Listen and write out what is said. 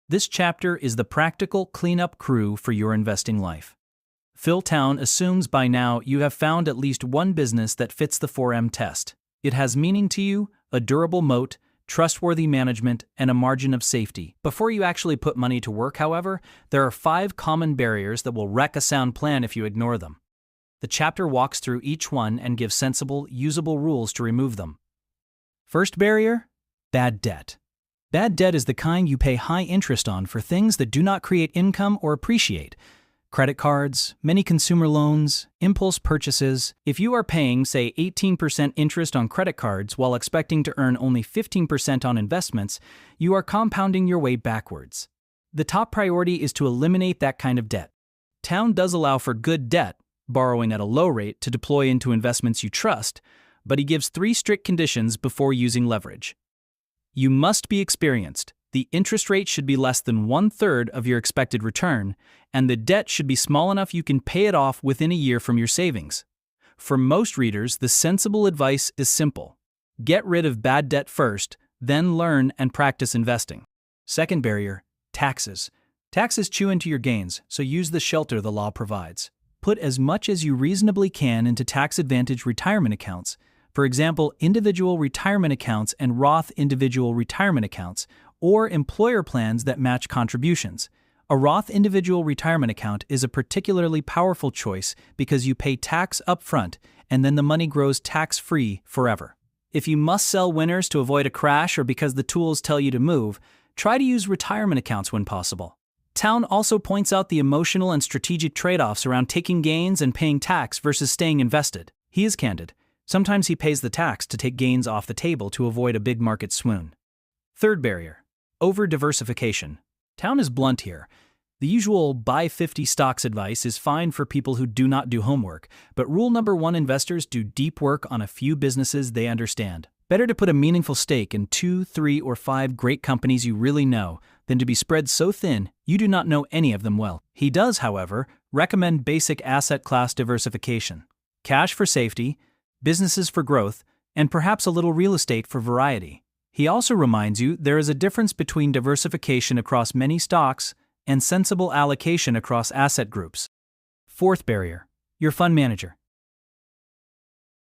This chapter is the practical cleanup crew for your investing life. Phil Town assumes by now you have found at least one business that fits the 4M test. It has meaning to you, a durable moat, trustworthy management, and a margin of safety. Before you actually put money to work, however, there are 5 common barriers that will wreck a sound plan if you ignore them. The chapter walks through each one and gives sensible, usable rules to remove them. First barrier: bad debt. Bad debt is the kind you pay high interest on for things that do not create income or appreciate. Credit cards, many consumer loans, impulse purchases. If you are paying, say, 18% interest on credit cards while expecting to earn only 15% on investments, you are compounding your way backwards. The top priority is to eliminate that kind of debt. Town does allow for good debt, borrowing at a low rate to deploy into investments you trust, but he gives 3 strict conditions before using leverage. You must be experienced. The interest rate should be less than 1/3 of your expected return, and the debt should be small enough you can pay it off within a year from your savings. For most readers, the sensible advice is simple. Get rid of bad debt first, then learn and practice investing. Second barrier: taxes. Taxes chew into your gains, so use the shelter the law provides. Put as much as you reasonably can into tax-advantaged retirement accounts, for example, individual retirement accounts and Roth individual retirement accounts, or employer plans that match contributions. A Roth individual retirement account is a particularly powerful choice because you pay tax up front and then the money grows tax-free forever. If you must sell winners to avoid a crash or because the tools tell you to move, try to use retirement accounts when possible. Town also points out the emotional and strategic trade-offs around taking gains and paying tax versus staying invested. He is candid. Sometimes he pays the tax to take gains off the table to avoid a big market swoon. Third barrier: over-diversification. Town is blunt here. The usual buy 50 stocks advice is fine for people who do not do homework, but rule number 1: investors do deep work on a few businesses they understand. Better to put a meaningful stake in 2, 3, or 5 great companies you really know than to be spread so thin you do not know any of them well. He does, however, recommend basic asset class diversification: cash for safety, businesses for growth, and perhaps a little real estate for variety. He also reminds you there is a difference between diversification across many stocks and sensible allocation across asset groups. Fourth barrier: your fund manager.